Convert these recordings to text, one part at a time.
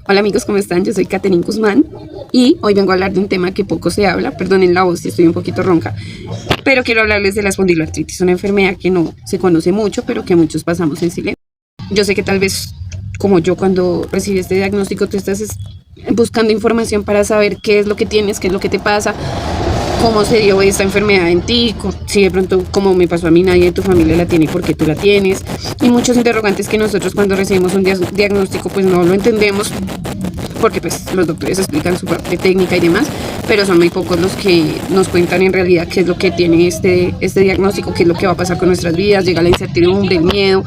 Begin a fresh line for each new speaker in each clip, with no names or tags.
Hola amigos, ¿cómo están? Yo soy Katherine Guzmán y hoy vengo a hablar de un tema que poco se habla, perdonen la voz si estoy un poquito ronca, pero quiero hablarles de la espondiloartritis, una enfermedad que no se conoce mucho, pero que muchos pasamos en silencio. Yo sé que tal vez, como yo, cuando recibí este diagnóstico, tú estás buscando información para saber qué es lo que tienes, qué es lo que te pasa, cómo se dio esta enfermedad en ti, si de pronto, como me pasó a mí, nadie de tu familia la tiene y por qué tú la tienes, y muchos interrogantes que nosotros cuando recibimos un diagnóstico pues no lo entendemos, porque pues los doctores explican su parte técnica y demás, pero son muy pocos los que nos cuentan en realidad qué es lo que tiene este diagnóstico, qué es lo que va a pasar con nuestras vidas. Llega la incertidumbre, el miedo,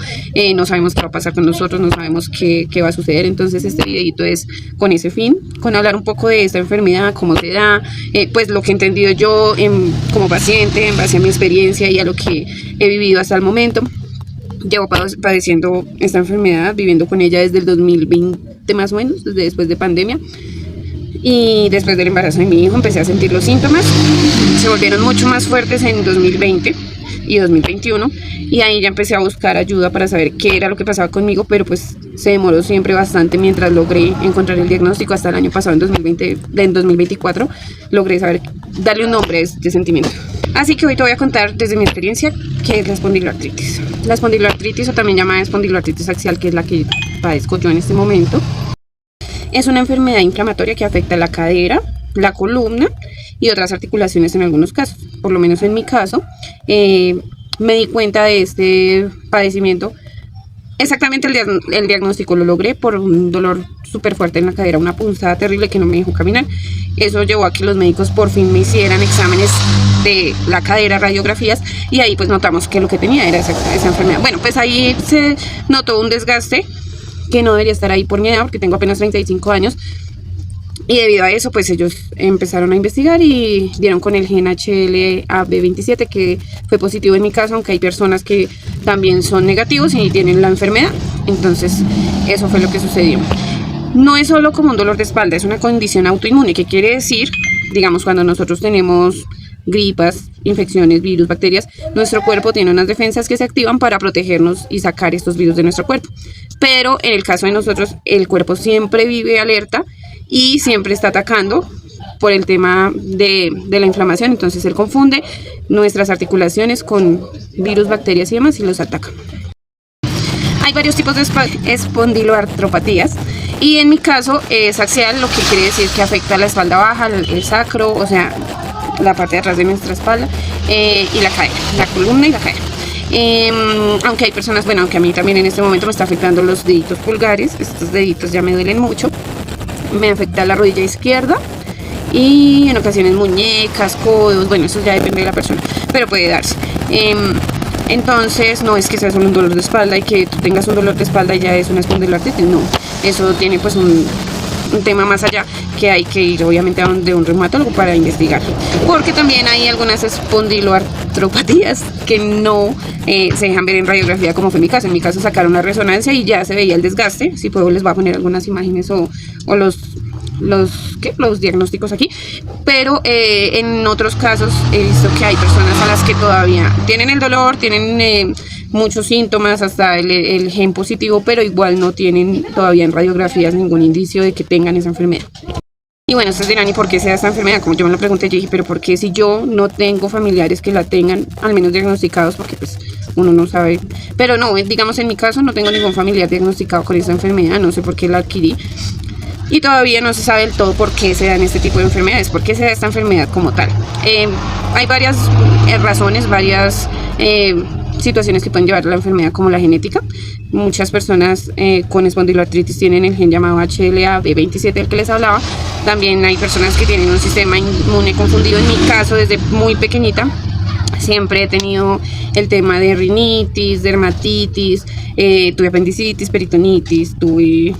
no sabemos qué va a pasar con nosotros, no sabemos qué va a suceder. Entonces este videito es con ese fin, con hablar un poco de esta enfermedad, cómo se da, pues lo que he entendido yo como paciente, en base a mi experiencia y a lo que he vivido hasta el momento. Llevo padeciendo esta enfermedad, viviendo con ella desde el 2020 más o menos, desde después de pandemia. Y después del embarazo de mi hijo empecé a sentir los síntomas. Se volvieron mucho más fuertes en 2020 y 2021. Y ahí ya empecé a buscar ayuda para saber qué era lo que pasaba conmigo, pero pues se demoró siempre bastante mientras logré encontrar el diagnóstico. Hasta el año pasado, en 2024, logré darle un nombre a este sentimiento. Así que hoy te voy a contar desde mi experiencia qué es la espondiloartritis. La espondiloartritis, o también llamada espondiloartritis axial, que es la que padezco yo en este momento, es una enfermedad inflamatoria que afecta la cadera, la columna y otras articulaciones en algunos casos. Por lo menos en mi caso, me di cuenta de este padecimiento. Exactamente el diagnóstico lo logré por un dolor súper fuerte en la cadera, una punzada terrible que no me dejó caminar. Eso llevó a que los médicos por fin me hicieran exámenes de la cadera, radiografías, y ahí pues notamos que lo que tenía era esa enfermedad. Bueno, pues ahí se notó un desgaste que no debería estar ahí por mi edad, porque tengo apenas 35 años. Y debido a eso, pues ellos empezaron a investigar y dieron con el gen HLA-B27, que fue positivo en mi caso, aunque hay personas que también son negativos y tienen la enfermedad. Entonces, eso fue lo que sucedió. No es solo como un dolor de espalda, es una condición autoinmune, que quiere decir, digamos, cuando nosotros tenemos gripas, infecciones, virus, bacterias, nuestro cuerpo tiene unas defensas que se activan para protegernos y sacar estos virus de nuestro cuerpo. Pero en el caso de nosotros, el cuerpo siempre vive alerta y siempre está atacando por el tema de la inflamación. Entonces él confunde nuestras articulaciones con virus, bacterias y demás y los ataca. Hay varios tipos de espondiloartropatías y en mi caso es axial, lo que quiere decir que afecta la espalda baja, el sacro, o sea, la parte de atrás de nuestra espalda, y la cadera, la columna y la cadera. Aunque hay personas, bueno, aunque a mí también en este momento me está afectando los deditos pulgares, estos deditos ya me duelen mucho. Me afecta la rodilla izquierda y en ocasiones muñecas, codos, bueno, eso ya depende de la persona, pero puede darse. Entonces no es que sea solo un dolor de espalda y que tú tengas un dolor de espalda y ya es una espondiloartritis, no, eso tiene pues un tema más allá, que hay que ir obviamente a donde un reumatólogo para investigar, porque también hay algunas espondiloartropatías que no se dejan ver en radiografía, como fue mi caso. En mi caso sacaron una resonancia y ya se veía el desgaste. Si puedo les voy a poner algunas imágenes o los diagnósticos aquí, pero en otros casos he visto que hay personas a las que todavía tienen el dolor, tienen muchos síntomas, hasta el gen positivo, pero igual no tienen todavía en radiografías ningún indicio de que tengan esa enfermedad. Y bueno, ustedes dirán, ¿y por qué se da esta enfermedad? Como yo me lo pregunté, yo dije, pero ¿por qué si yo no tengo familiares que la tengan, al menos diagnosticados? Porque pues uno no sabe. Pero no, digamos en mi caso no tengo ningún familiar diagnosticado con esta enfermedad, no sé por qué la adquirí. Y todavía no se sabe del todo por qué se dan este tipo de enfermedades, por qué se da esta enfermedad como tal. Hay varias razones, varias situaciones que pueden llevar a la enfermedad, como la genética. Muchas personas con espondiloartritis tienen el gen llamado HLA-B27, del que les hablaba. También hay personas que tienen un sistema inmune confundido. En mi caso, desde muy pequeñita, siempre he tenido el tema de rinitis, dermatitis, tuve apendicitis, peritonitis, tuve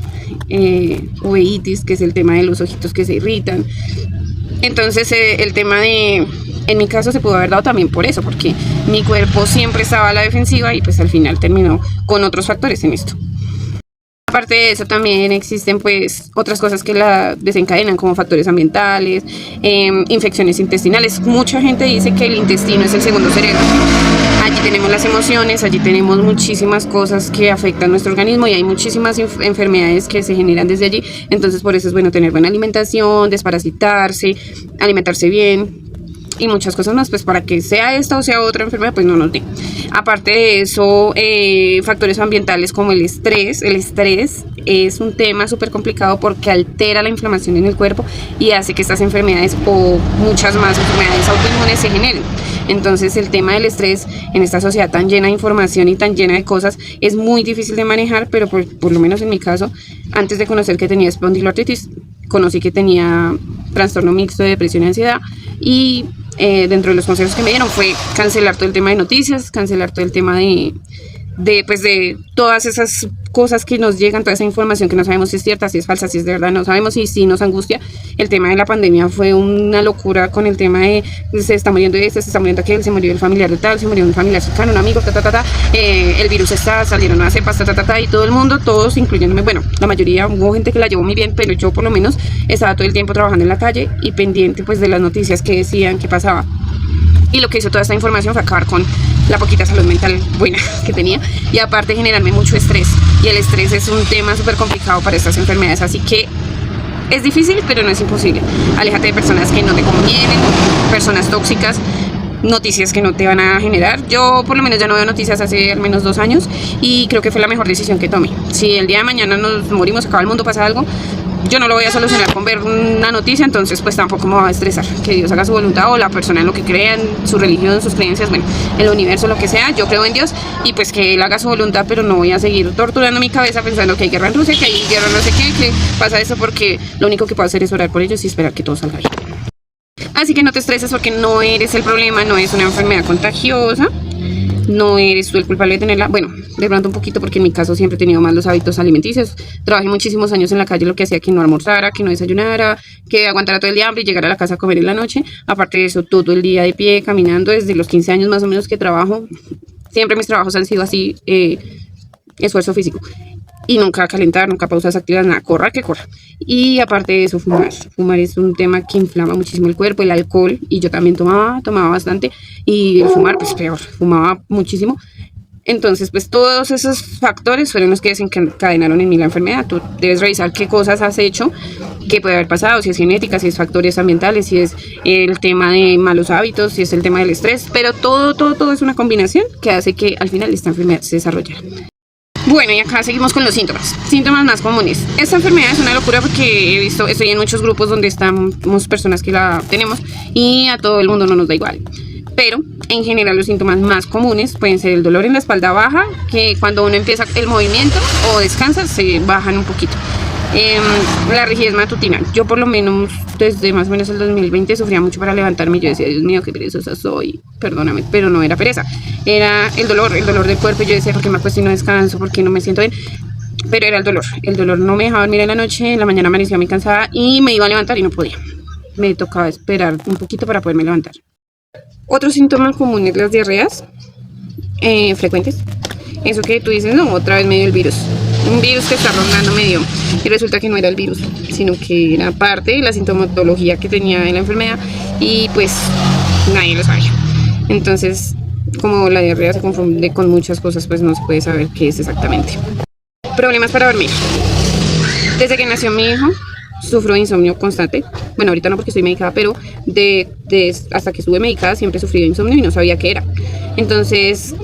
uveitis, que es el tema de los ojitos que se irritan. Entonces el tema en mi caso se pudo haber dado también por eso, porque mi cuerpo siempre estaba a la defensiva y pues al final terminó con otros factores en esto. Aparte de eso también existen pues otras cosas que la desencadenan como factores ambientales, infecciones intestinales. Mucha gente dice que el intestino es el segundo cerebro. Allí tenemos las emociones, allí tenemos muchísimas cosas que afectan nuestro organismo y hay muchísimas enfermedades que se generan desde allí. Entonces por eso es bueno tener buena alimentación, desparasitarse, alimentarse bien y muchas cosas más, pues para que sea esta o sea otra enfermedad, pues no nos dé. Aparte de eso, factores ambientales como el estrés. El estrés es un tema súper complicado porque altera la inflamación en el cuerpo y hace que estas enfermedades o muchas más enfermedades autoinmunes se generen. Entonces el tema del estrés en esta sociedad tan llena de información y tan llena de cosas es muy difícil de manejar, pero por lo menos en mi caso, antes de conocer que tenía espondiloartritis, conocí que tenía trastorno mixto de depresión y ansiedad y dentro de los consejos que me dieron fue cancelar todo el tema de noticias, cancelar todo el tema de todas esas cosas que nos llegan, toda esa información que no sabemos si es cierta, si es falsa, si es de verdad, no sabemos y si nos angustia. El tema de la pandemia fue una locura con el tema de se está muriendo este, se está muriendo aquel, se murió el familiar de tal, se murió un familiar cercano, un amigo, el virus está, salieron nuevas cepas, y todo el mundo, todos incluyéndome, bueno, la mayoría, hubo gente que la llevó muy bien, pero yo por lo menos estaba todo el tiempo trabajando en la calle y pendiente pues de las noticias que decían, que pasaba. Y lo que hizo toda esta información fue acabar con la poquita salud mental buena que tenía y aparte generarme mucho estrés. Y el estrés es un tema súper complicado para estas enfermedades, así que es difícil, pero no es imposible. Aléjate de personas que no te convienen, personas tóxicas, noticias que no te van a generar. Yo por lo menos ya no veo noticias hace al menos 2 años y creo que fue la mejor decisión que tomé. Si el día de mañana nos morimos, acaba el mundo, pasa algo, yo no lo voy a solucionar con ver una noticia, entonces pues tampoco me va a estresar. Que Dios haga su voluntad o la persona en lo que crea, en su religión, sus creencias, bueno, el universo, lo que sea, yo creo en Dios y pues que Él haga su voluntad, pero no voy a seguir torturando mi cabeza pensando que hay guerra en Rusia, que hay guerra no sé qué, que pasa eso, porque lo único que puedo hacer es orar por ellos y esperar que todo salga bien. Así que no te estreses porque no eres el problema, no es una enfermedad contagiosa. No eres tú el culpable de tenerla. Bueno, de pronto un poquito porque en mi caso siempre he tenido malos hábitos alimenticios. Trabajé muchísimos años en la calle, lo que hacía que no almorzara, que no desayunara, que aguantara todo el día hambre y llegara a la casa a comer en la noche. Aparte de eso, todo el día de pie, caminando desde los 15 años más o menos que trabajo. Siempre mis trabajos han sido así, esfuerzo físico. Y nunca calentar, nunca pausas activas, nada, corra que corra. Y aparte de eso, fumar. Fumar es un tema que inflama muchísimo el cuerpo, el alcohol, y yo también tomaba bastante, y el fumar, pues peor, fumaba muchísimo. Entonces, pues todos esos factores fueron los que desencadenaron en mí la enfermedad. Tú debes revisar qué cosas has hecho, qué puede haber pasado, si es genética, si es factores ambientales, si es el tema de malos hábitos, si es el tema del estrés, pero todo es una combinación que hace que al final esta enfermedad se desarrollara. Bueno, y acá seguimos con los síntomas. Síntomas más comunes. Esta enfermedad es una locura porque he visto, estoy en muchos grupos donde estamos personas que la tenemos y a todo el mundo no nos da igual. Pero en general los síntomas más comunes pueden ser el dolor en la espalda baja, que cuando uno empieza el movimiento o descansa se bajan un poquito. La rigidez matutina. Yo por lo menos desde más o menos el 2020 sufría mucho para levantarme. Yo decía, Dios mío, qué perezosa soy, perdóname, pero no era pereza, era el dolor del cuerpo. Y yo decía, ¿por qué me acuesto y no descanso? ¿Por qué no me siento bien? Pero era el dolor no me dejaba dormir en la noche, en la mañana amanecía muy cansada y me iba a levantar y no podía. Me tocaba esperar un poquito para poderme levantar. Otro síntoma común es las diarreas frecuentes. Eso que tú dices, no, otra vez me dio el virus. Un virus que está rondando me dio. Y resulta que no era el virus, sino que era parte de la sintomatología que tenía de la enfermedad y pues nadie lo sabía. Entonces, como la diarrea se confunde con muchas cosas, pues no se puede saber qué es exactamente. Problemas para dormir. Desde que nació mi hijo, sufro de insomnio constante. Bueno, ahorita no porque estoy medicada, pero hasta que estuve medicada siempre he sufrido de insomnio y no sabía qué era. Entonces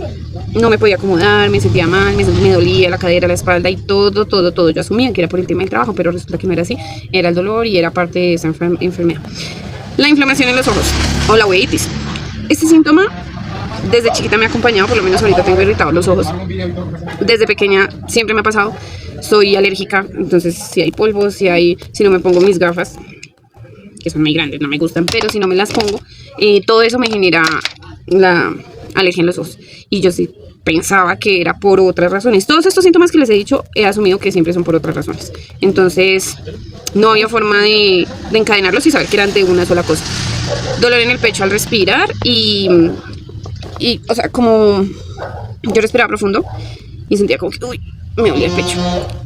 no me podía acomodar, me sentía mal, me dolía la cadera, la espalda y todo. Yo asumía que era por el tema del trabajo, pero resulta que no era así. Era el dolor y era parte de esa enfermedad. La inflamación en los ojos o la uveitis. Este síntoma desde chiquita me ha acompañado, por lo menos ahorita tengo irritados los ojos. Desde pequeña siempre me ha pasado. Soy alérgica, entonces si hay polvo, si no me pongo mis gafas, que son muy grandes, no me gustan, pero si no me las pongo, todo eso me genera la alergia en los ojos. Y yo sí pensaba que era por otras razones. Todos estos síntomas que les he dicho, he asumido que siempre son por otras razones. Entonces, no había forma de encadenarlos y saber que eran de una sola cosa. Dolor en el pecho al respirar y o sea, como yo respiraba profundo y sentía como que, uy, me dolía el pecho.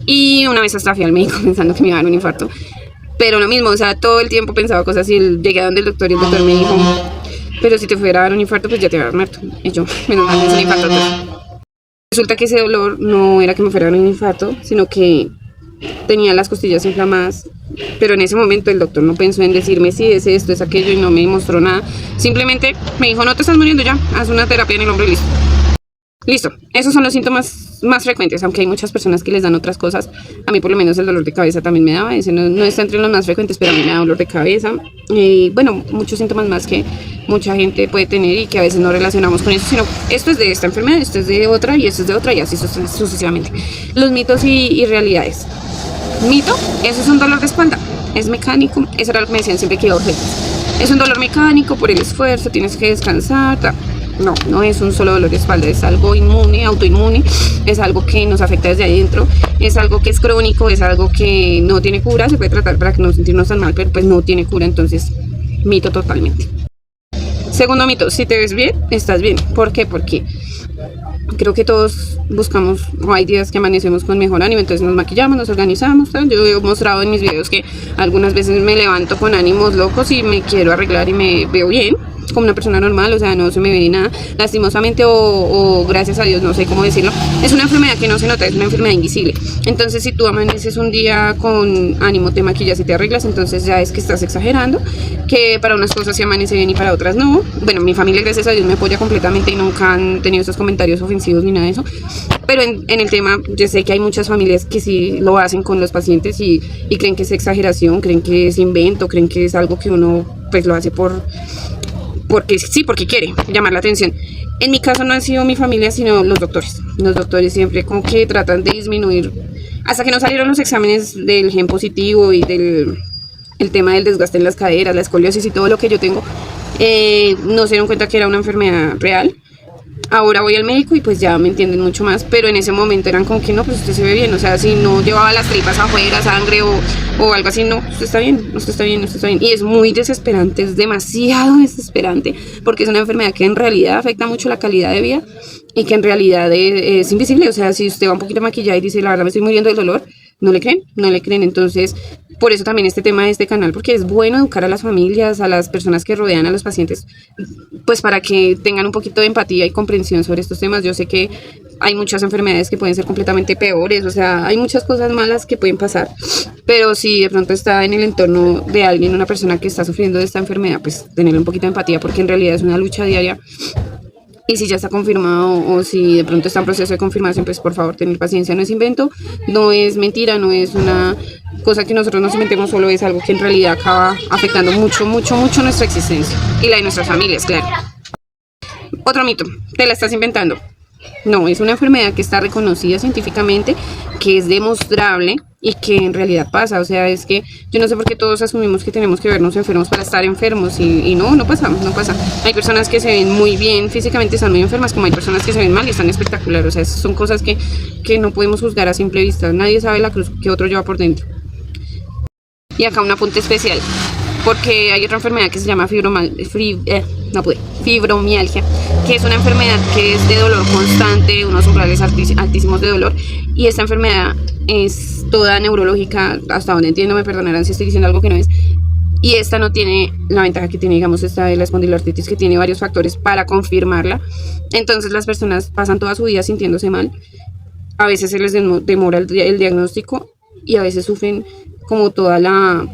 Y una vez hasta fui al médico pensando que me iba a dar un infarto. Pero lo mismo, o sea, todo el tiempo pensaba cosas y llegué a donde el doctor y el doctor me dijo, pero si te fuera a dar un infarto, pues ya te habías muerto. Y yo, menos mal, es un infarto. Resulta que ese dolor no era que me fuera a dar un infarto, sino que tenía las costillas inflamadas. Pero en ese momento el doctor no pensó en decirme si es esto, es aquello y no me mostró nada. Simplemente me dijo, no te estás muriendo ya, haz una terapia en el hombro y listo. Listo, esos son los síntomas más frecuentes, aunque hay muchas personas que les dan otras cosas. A mí por lo menos el dolor de cabeza también me daba, ese no está entre los más frecuentes, pero a mí me da dolor de cabeza. Y bueno, muchos síntomas más que mucha gente puede tener y que a veces no relacionamos con eso, sino esto es de esta enfermedad, esto es de otra y esto es de otra y así sucesivamente. Los mitos y realidades. Mito, eso es un dolor de espalda, es mecánico, eso era lo que me decían siempre que iba a urgencias. Es un dolor mecánico por el esfuerzo, tienes que descansar, tal. No, no es un solo dolor de espalda, es algo inmune, autoinmune, es algo que nos afecta desde adentro, es algo que es crónico, es algo que no tiene cura, se puede tratar para que no sentirnos tan mal, pero pues no tiene cura, entonces mito totalmente. Segundo mito, si te ves bien, estás bien. ¿Por qué? Porque creo que todos buscamos, o hay días que amanecemos con mejor ánimo, entonces nos maquillamos, nos organizamos, ¿sabes? Yo he mostrado en mis videos que algunas veces me levanto con ánimos locos y me quiero arreglar y me veo bien, como una persona normal, o sea, no se me ve nada lastimosamente o gracias a Dios, no sé cómo decirlo. Es una enfermedad que no se nota, es una enfermedad invisible. Entonces, si tú amaneces un día con ánimo, te maquillas y te arreglas, entonces ya es que estás exagerando, que para unas cosas se amanece bien y para otras no. Bueno, mi familia, gracias a Dios, me apoya completamente y nunca han tenido esos comentarios ofensivos ni nada de eso. Pero en el tema, yo sé que hay muchas familias que sí lo hacen con los pacientes y creen que es exageración, creen que es invento, creen que es algo que uno pues lo hace porque sí, porque quiere llamar la atención. En mi caso no han sido mi familia, sino los doctores. Los doctores siempre como que tratan de disminuir, hasta que no salieron los exámenes del gen positivo y del el tema del desgaste en las caderas, la escoliosis y todo lo que yo tengo, no se dieron cuenta que era una enfermedad real. Ahora voy al médico y pues ya me entienden mucho más, pero en ese momento eran como que no, pues usted se ve bien, o sea, si no llevaba las tripas afuera, sangre o algo así, no, usted está bien, usted está bien, usted está bien. Y es muy desesperante, es demasiado desesperante, porque es una enfermedad que en realidad afecta mucho la calidad de vida y que en realidad es invisible, o sea, si usted va un poquito maquillada y dice, la verdad me estoy muriendo del dolor, no le creen, entonces por eso también este tema de este canal, porque es bueno educar a las familias, a las personas que rodean a los pacientes, pues para que tengan un poquito de empatía y comprensión sobre estos temas. Yo sé que hay muchas enfermedades que pueden ser completamente peores, o sea, hay muchas cosas malas que pueden pasar, pero si de pronto está en el entorno de alguien, una persona que está sufriendo de esta enfermedad, pues tenerle un poquito de empatía, porque en realidad es una lucha diaria. Y si ya está confirmado o si de pronto está en proceso de confirmación, pues por favor tener paciencia, no es invento, no es mentira, no es una cosa que nosotros nos inventemos, solo es algo que en realidad acaba afectando mucho nuestra existencia y la de nuestras familias, claro. Otro mito, te la estás inventando. No, es una enfermedad que está reconocida científicamente, que es demostrable y que en realidad pasa. O sea, es que yo no sé por qué todos asumimos que tenemos que vernos enfermos para estar enfermos y no pasa. Hay personas que se ven muy bien físicamente, están muy enfermas, como hay personas que se ven mal y están espectaculares. O sea, son cosas que no podemos juzgar a simple vista. Nadie sabe la cruz que otro lleva por dentro. Y acá un apunte especial, porque hay otra enfermedad que se llama fibromialgia, que es una enfermedad que es de dolor constante, unos umbrales altísimos de dolor, y esta enfermedad es toda neurológica, hasta donde entiendo, me perdonarán si estoy diciendo algo que no es, y esta no tiene la ventaja que tiene, digamos, esta de la espondiloartritis, que tiene varios factores para confirmarla. Entonces las personas pasan toda su vida sintiéndose mal, a veces se les demora el diagnóstico y a veces sufren como toda la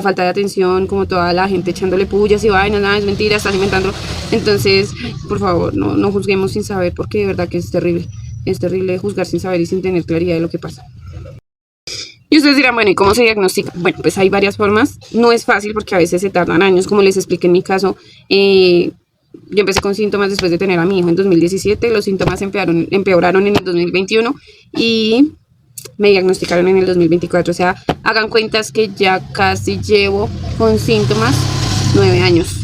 falta de atención, como toda la gente echándole pullas y vainas, nada, es mentira, estás inventando. Entonces, por favor, no juzguemos sin saber, porque de verdad que es terrible juzgar sin saber y sin tener claridad de lo que pasa. Y ustedes dirán, bueno, ¿y cómo se diagnostica? Bueno, pues hay varias formas, no es fácil porque a veces se tardan años, como les expliqué en mi caso. Yo empecé con síntomas después de tener a mi hijo en 2017, los síntomas empeoraron en el 2021 y me diagnosticaron en el 2024, o sea, hagan cuentas que ya casi llevo con síntomas 9 años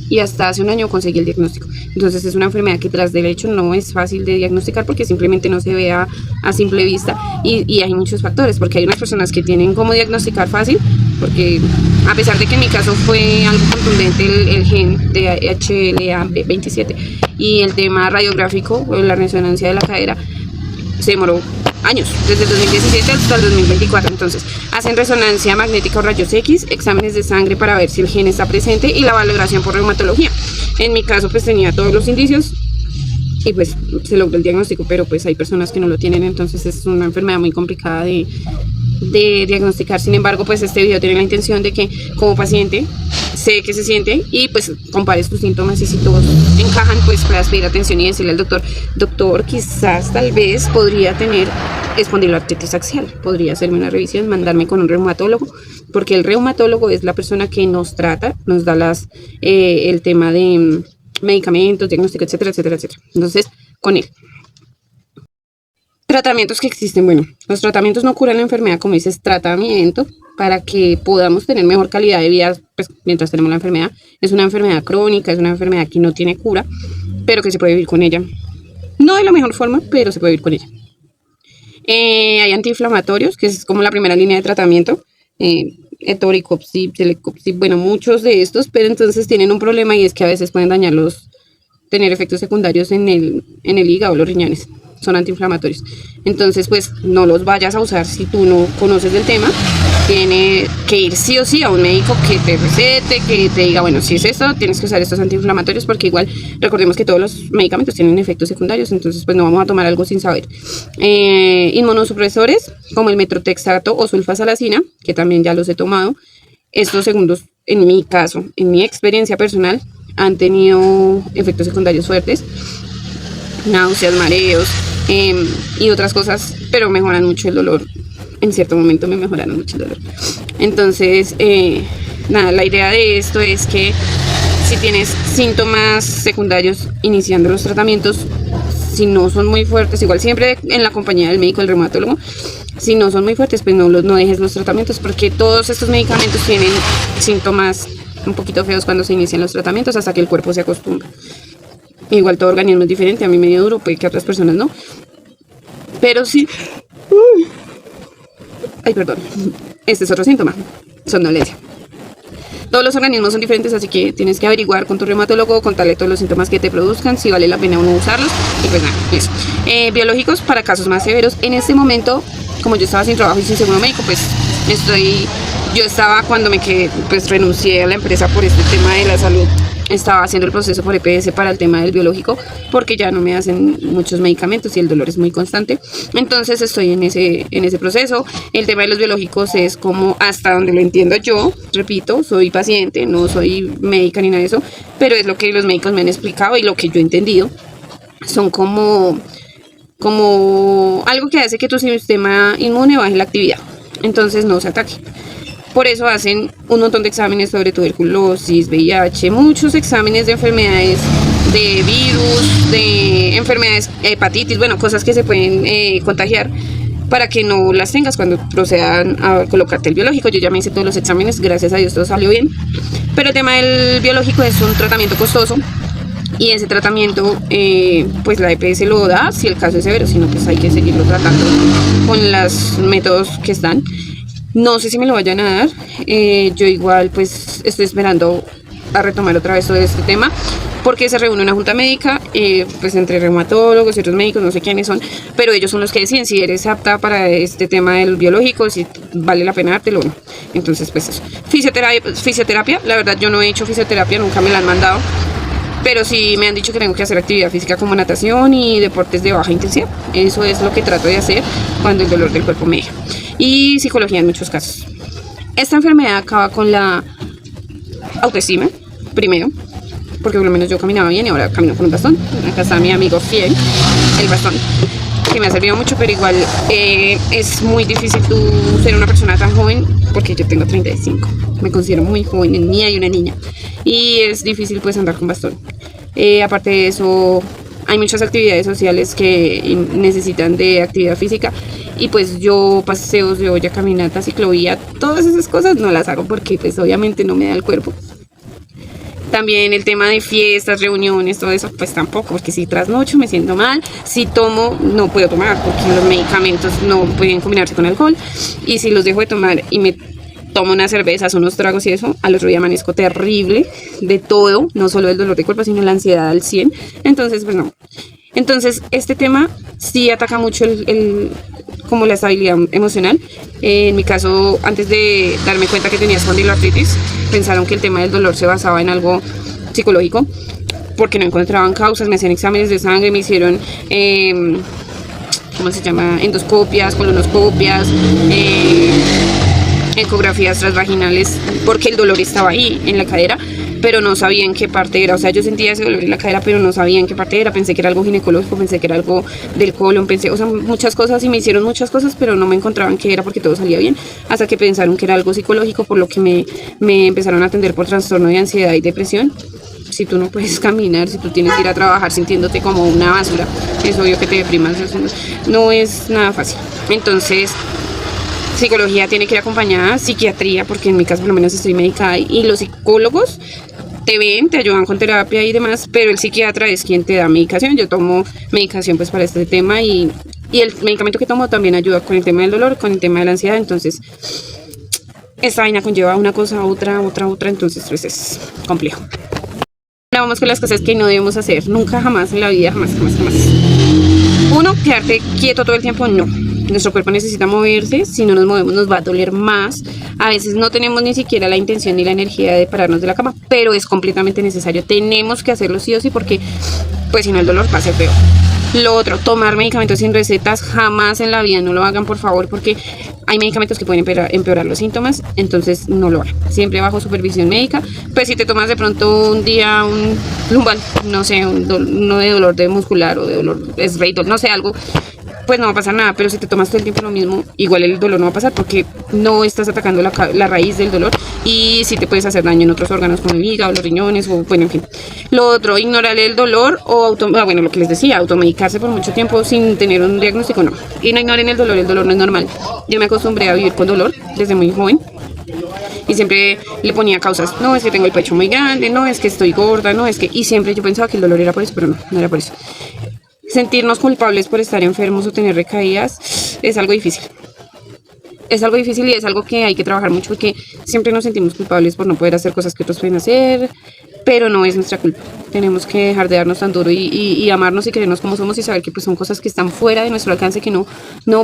y hasta hace un año conseguí el diagnóstico. Entonces es una enfermedad que tras del hecho no es fácil de diagnosticar porque simplemente no se ve a simple vista y hay muchos factores, porque hay unas personas que tienen cómo diagnosticar fácil, porque a pesar de que en mi caso fue algo contundente el gen de HLA-B27 y el tema radiográfico o la resonancia de la cadera, se demoró años, desde el 2017 hasta el 2024. Entonces, hacen resonancia magnética o rayos X, exámenes de sangre para ver si el gen está presente y la valoración por reumatología. En mi caso, pues tenía todos los indicios y pues se logró el diagnóstico, pero pues hay personas que no lo tienen, entonces es una enfermedad muy complicada de diagnosticar. Sin embargo, pues este video tiene la intención de que como paciente sé que se siente y pues compares tus síntomas y si todos encajan, pues puedas pedir atención y decirle al doctor, quizás tal vez podría tener espondiloartritis axial, podría hacerme una revisión, mandarme con un reumatólogo, porque el reumatólogo es la persona que nos trata, nos da el tema de medicamentos, diagnóstico, etcétera, etcétera, etcétera. Entonces, con él. Tratamientos que existen. Bueno, los tratamientos no curan la enfermedad, como dices, tratamiento para que podamos tener mejor calidad de vida pues, mientras tenemos la enfermedad. Es una enfermedad crónica, es una enfermedad que no tiene cura, pero que se puede vivir con ella. No de la mejor forma, pero se puede vivir con ella. Hay antiinflamatorios, que es como la primera línea de tratamiento. Etoricopsib, Celecoxib, bueno, muchos de estos, pero entonces tienen un problema y es que a veces pueden tener efectos secundarios en el hígado, los riñones. Son antiinflamatorios. Entonces, pues no los vayas a usar si tú no conoces del tema. Tiene que ir sí o sí a un médico que te recete, que te diga, bueno, si es esto, tienes que usar estos antiinflamatorios, porque igual recordemos que todos los medicamentos tienen efectos secundarios, entonces pues no vamos a tomar algo sin saber. Inmunosupresores como el metrotexato o sulfasalacina, que también ya los he tomado. Estos segundos, en mi caso, en mi experiencia personal, han tenido efectos secundarios fuertes, náuseas, mareos y otras cosas, pero mejoran mucho el dolor. En cierto momento me mejoraron mucho el dolor. Entonces, nada, la idea de esto es que si tienes síntomas secundarios iniciando los tratamientos, si no son muy fuertes, igual siempre en la compañía del médico, del reumatólogo, si no son muy fuertes, pues no dejes los tratamientos, porque todos estos medicamentos tienen síntomas un poquito feos cuando se inician los tratamientos hasta que el cuerpo se acostumbra. Igual todo organismo es diferente, a mí me dio duro, puede que a otras personas no. Pero sí. Ay, perdón. Este es otro síntoma, somnolencia. Todos los organismos son diferentes, así que tienes que averiguar con tu reumatólogo, contarle todos los síntomas que te produzcan, si vale la pena o no usarlos. Y pues nada, eso. Biológicos para casos más severos. En este momento, como yo estaba sin trabajo y sin seguro médico, pues yo estaba cuando pues renuncié a la empresa por este tema de la salud. Estaba haciendo el proceso por EPS para el tema del biológico porque ya no me hacen muchos medicamentos y el dolor es muy constante. Entonces estoy en ese proceso. El tema de los biológicos es como hasta donde lo entiendo yo. Repito, soy paciente, no soy médica ni nada de eso, pero es lo que los médicos me han explicado y lo que yo he entendido. Son como algo que hace que tu sistema inmune baje la actividad. Entonces no se ataque. Por eso hacen un montón de exámenes sobre tuberculosis, VIH, muchos exámenes de enfermedades, de virus, de enfermedades, hepatitis, bueno, cosas que se pueden contagiar para que no las tengas cuando procedan a colocarte el biológico. Yo ya me hice todos los exámenes, gracias a Dios todo salió bien. Pero el tema del biológico es un tratamiento costoso y ese tratamiento pues la EPS lo da si el caso es severo, sino pues hay que seguirlo tratando con los métodos que están. No sé si me lo vayan a dar, yo igual pues estoy esperando a retomar otra vez todo este tema porque se reúne una junta médica pues entre reumatólogos y otros médicos, no sé quiénes son, pero ellos son los que deciden si eres apta para este tema del biológico, si vale la pena dártelo o no. Entonces pues eso. Fisioterapia, la verdad yo no he hecho fisioterapia, nunca me la han mandado, pero sí me han dicho que tengo que hacer actividad física como natación y deportes de baja intensidad. Eso es lo que trato de hacer cuando el dolor del cuerpo me deja. Y psicología en muchos casos. Esta enfermedad acaba con la autoestima, primero, porque por lo menos yo caminaba bien y ahora camino con un bastón. Acá está mi amigo fiel, el bastón, que me ha servido mucho, pero igual es muy difícil tú ser una persona tan joven, porque yo tengo 35, me considero muy joven, en mí hay una niña, y es difícil pues andar con bastón. Aparte de eso, hay muchas actividades sociales que necesitan de actividad física y pues yo paseos de olla, caminata, ciclovía, todas esas cosas no las hago porque pues obviamente no me da el cuerpo. También el tema de fiestas, reuniones, todo eso pues tampoco, porque si trasnocho me siento mal, si tomo no puedo tomar porque los medicamentos no pueden combinarse con alcohol y si los dejo de tomar y me tomo unas cervezas, unos tragos y eso, al otro día amanezco terrible de todo, no solo el dolor de cuerpo, sino la ansiedad al 100. Entonces, pues no. Entonces, este tema sí ataca mucho como la estabilidad emocional. En mi caso, antes de darme cuenta que tenía espondiloartritis, pensaron que el tema del dolor se basaba en algo psicológico, porque no encontraban causas, me hacían exámenes de sangre, me hicieron, ¿cómo se llama? Endoscopias, colonoscopias, ecografías transvaginales, porque el dolor estaba ahí, en la cadera, pero no sabía en qué parte era. O sea, yo sentía ese dolor en la cadera, pero no sabía en qué parte era. Pensé que era algo ginecológico, pensé que era algo del colon, pensé, o sea, muchas cosas, y me hicieron muchas cosas, pero no me encontraban qué era porque todo salía bien, hasta que pensaron que era algo psicológico, por lo que me empezaron a atender por trastorno de ansiedad y depresión. Si tú no puedes caminar, si tú tienes que ir a trabajar sintiéndote como una basura, es obvio que te deprimas, no es nada fácil. Entonces, psicología tiene que ir acompañada, psiquiatría, porque en mi caso por lo menos estoy medicada, y los psicólogos te ven, te ayudan con terapia y demás, pero el psiquiatra es quien te da medicación. Yo tomo medicación pues para este tema, y el medicamento que tomo también ayuda con el tema del dolor, con el tema de la ansiedad. Entonces esta vaina conlleva una cosa, otra, entonces pues es complejo. Ahora vamos con las cosas que no debemos hacer nunca, jamás en la vida, jamás. Uno, quedarte quieto todo el tiempo, no. Nuestro cuerpo necesita moverse, si no nos movemos nos va a doler más. A veces no tenemos ni siquiera la intención ni la energía de pararnos de la cama, pero es completamente necesario. Tenemos que hacerlo sí o sí, porque pues si no el dolor va a ser peor. Lo otro, tomar medicamentos sin recetas, jamás en la vida, no lo hagan por favor, porque hay medicamentos que pueden empeorar los síntomas, entonces no lo hagan. Siempre bajo supervisión médica. Pues si te tomas de pronto un día un Lumbal, no sé, no de dolor de muscular o de dolor Reitol, no sé, algo, pues no va a pasar nada. Pero si te tomas todo el tiempo lo mismo, igual el dolor no va a pasar, porque no estás atacando la raíz del dolor, y sí te puedes hacer daño en otros órganos como el hígado, los riñones, o bueno, en fin. Lo otro, ignorar el dolor o bueno, lo que les decía, automedicarse por mucho tiempo sin tener un diagnóstico, no. Y no ignoren el dolor no es normal. Yo me acostumbré a vivir con dolor desde muy joven, y siempre le ponía causas. No, es que tengo el pecho muy grande, no, es que estoy gorda, no, es que... Y siempre yo pensaba que el dolor era por eso, pero no era por eso. Sentirnos culpables por estar enfermos o tener recaídas es algo difícil. Es algo difícil, y es algo que hay que trabajar mucho, porque siempre nos sentimos culpables por no poder hacer cosas que otros pueden hacer, pero no es nuestra culpa. Tenemos que dejar de darnos tan duro y amarnos y querernos como somos, y saber que pues son cosas que están fuera de nuestro alcance, que no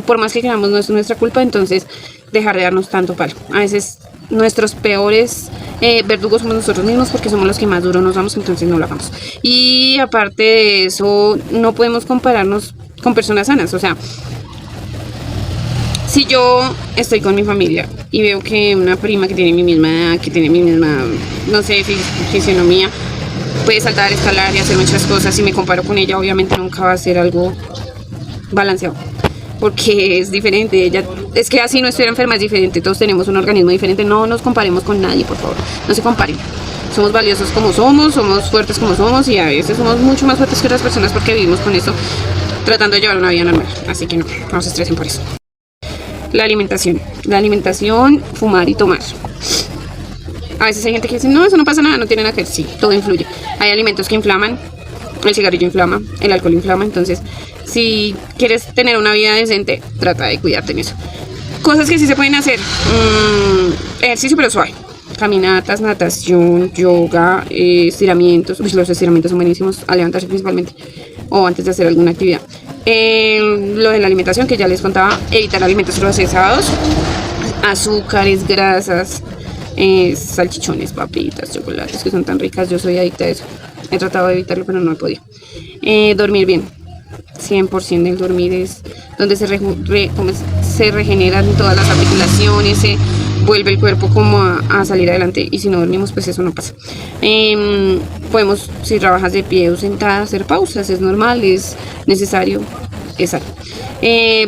por más que queramos no es nuestra culpa. Entonces dejar de darnos tanto palo. A veces nuestros peores verdugos somos nosotros mismos, porque somos los que más duro nos damos, entonces no lo hagamos. Y aparte de eso, no podemos compararnos con personas sanas. O sea, si yo estoy con mi familia y veo que una prima que tiene mi misma edad, que tiene mi misma, no sé, fisionomía, puede saltar, escalar y hacer muchas cosas, y me comparo con ella, obviamente nunca va a ser algo balanceado, porque es diferente. Ella, es que así no estuviera enferma, es diferente. Todos tenemos un organismo diferente. No nos comparemos con nadie, por favor. No se comparen. Somos valiosos como somos fuertes como somos, y a veces somos mucho más fuertes que otras personas porque vivimos con eso, tratando de llevar una vida normal. Así que no se estresen por eso. La alimentación, fumar y tomar. A veces hay gente que dice, no, eso no pasa nada, no tiene nada que ver. Sí, todo influye. Hay alimentos que inflaman, el cigarrillo inflama, el alcohol inflama. Entonces, si quieres tener una vida decente, trata de cuidarte en eso. Cosas que sí se pueden hacer. Ejercicio pero suave. Caminatas, natación, yoga, estiramientos. Los estiramientos son buenísimos al levantarse principalmente, o antes de hacer alguna actividad. Lo de la alimentación que ya les contaba, evitar alimentos procesados, azúcares, grasas, salchichones, papitas, chocolates, que son tan ricas. Yo soy adicta a eso. He tratado de evitarlo, pero no he podido. Dormir bien. 100% del dormir es donde se regeneran todas las articulaciones, se vuelve el cuerpo como a salir adelante, y si no dormimos pues eso no pasa. Podemos, si trabajas de pie o sentada, hacer pausas, es normal, es necesario, es sano.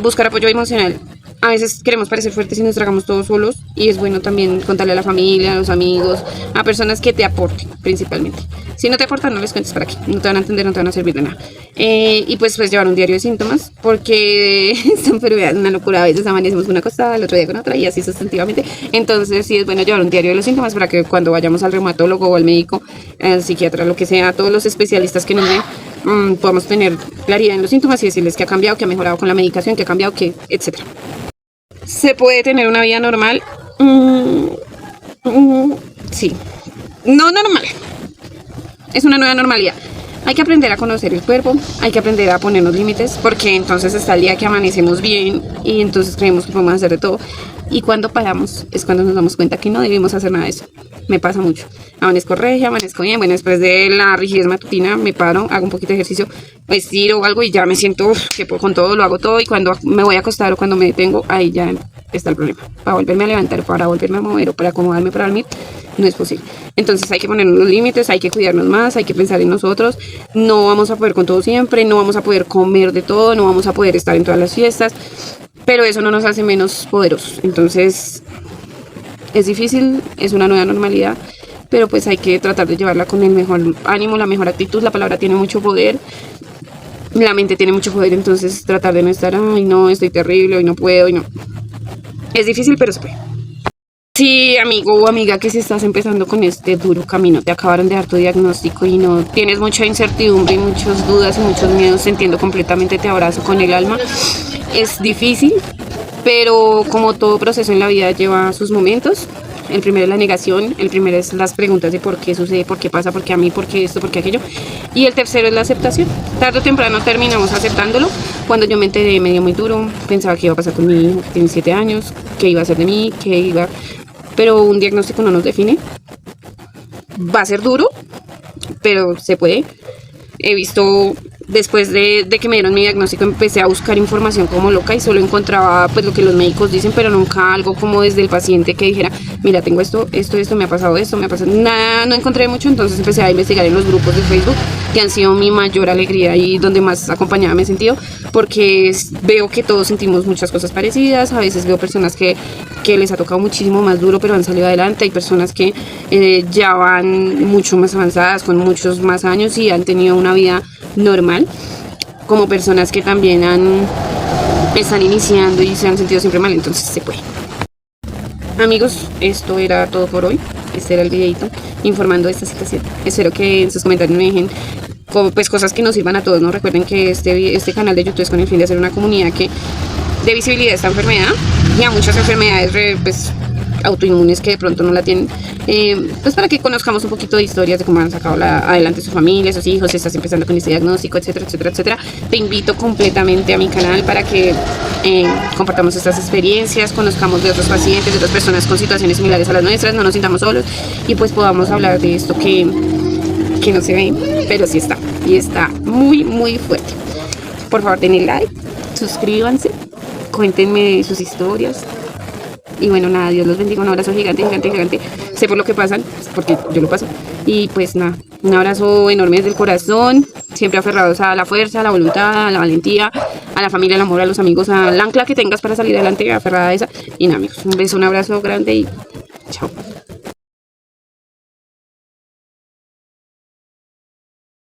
Buscar apoyo emocional. A veces queremos parecer fuertes y nos tragamos todos solos, y es bueno también contarle a la familia, a los amigos, a personas que te aporten principalmente. Si no te aportan, no les cuentes para qué, no te van a entender, no te van a servir de nada. Y pues llevar un diario de síntomas, porque esta enfermedad es una locura. A veces amanecemos una cosa, el otro día con otra, y así sustantivamente. Entonces sí es bueno llevar un diario de los síntomas, para que cuando vayamos al reumatólogo o al médico, al psiquiatra, lo que sea, todos los especialistas que nos den, podamos tener claridad en los síntomas y decirles que ha cambiado, que ha mejorado con la medicación, que ha cambiado, que etcétera. ¿Se puede tener una vida normal? Sí. No normal. Es una nueva normalidad. Hay que aprender a conocer el cuerpo, hay que aprender a ponernos límites, porque entonces está el día que amanecemos bien y entonces creemos que podemos hacer de todo. Y cuando paramos es cuando nos damos cuenta que no debimos hacer nada de eso. Me pasa mucho. Amanezco regia, amanezco bien. Bueno, después de la rigidez matutina me paro, hago un poquito de ejercicio, me estiro o algo y ya me siento que con todo lo hago todo. Y cuando me voy a acostar o cuando me detengo, ahí ya está el problema. Para volverme a levantar, para volverme a mover o para acomodarme para dormir, no es posible. Entonces hay que ponernos los límites, hay que cuidarnos más, hay que pensar en nosotros. No vamos a poder con todo siempre, no vamos a poder comer de todo, no vamos a poder estar en todas las fiestas, pero eso no nos hace menos poderosos. Entonces es difícil, es una nueva normalidad, pero pues hay que tratar de llevarla con el mejor ánimo, la mejor actitud. La palabra tiene mucho poder, la mente tiene mucho poder, entonces tratar de no estar, ay no, estoy terrible, hoy no puedo, hoy no. Es difícil, pero se puede. Sí, amigo o amiga, que si estás empezando con este duro camino, te acabaron de dar tu diagnóstico y no tienes mucha incertidumbre y muchas dudas y muchos miedos, te entiendo completamente, te abrazo con el alma. Es difícil, pero como todo proceso en la vida lleva sus momentos. El primero es la negación, el primero es las preguntas de por qué sucede, por qué pasa, por qué a mí, por qué esto, por qué aquello. Y el tercero es la aceptación. Tarde o temprano terminamos aceptándolo. Cuando yo me enteré me dio muy duro, pensaba que iba a pasar con mi hijo que tiene 7 años, qué iba a hacer de mí, qué iba... Pero un diagnóstico no nos define. Va a ser duro, pero se puede. He visto, después de que me dieron mi diagnóstico, empecé a buscar información como loca y solo encontraba pues lo que los médicos dicen, pero nunca algo como desde el paciente que dijera, mira, tengo esto, me ha pasado esto, me ha pasado... Nada, no encontré mucho, entonces empecé a investigar en los grupos de Facebook, que han sido mi mayor alegría y donde más acompañada me he sentido, porque veo que todos sentimos muchas cosas parecidas. A veces veo personas que les ha tocado muchísimo más duro, pero han salido adelante. Hay personas que ya van mucho más avanzadas, con muchos más años y han tenido una vida normal, como personas que también están iniciando y se han sentido siempre mal, entonces se puede. Amigos, esto era todo por hoy. Este era el videito informando de esta situación. Espero que en sus comentarios me dejen pues cosas que nos sirvan a todos, ¿no? Recuerden que este canal de YouTube es con el fin de hacer una comunidad que dé visibilidad a esta enfermedad y a muchas enfermedades pues autoinmunes que de pronto no la tienen, pues para que conozcamos un poquito de historias de cómo han sacado adelante su familia, sus hijos, si estás empezando con este diagnóstico, etcétera, etcétera, etcétera. Te invito completamente a mi canal para que compartamos estas experiencias, conozcamos de otros pacientes, de otras personas con situaciones similares a las nuestras, no nos sintamos solos y pues podamos hablar de esto que no se ve, pero sí está, y está muy, muy fuerte. Por favor, denle like, suscríbanse, cuéntenme sus historias. Y bueno, nada, Dios los bendiga, un abrazo gigante, gigante, gigante. Sé por lo que pasan, porque yo lo paso. Y pues nada, un abrazo enorme desde el corazón, siempre aferrados a la fuerza, a la voluntad, a la valentía, a la familia, al amor, a los amigos, al ancla que tengas para salir adelante, aferrada a esa. Y nada, amigos, un beso, un abrazo grande y chao.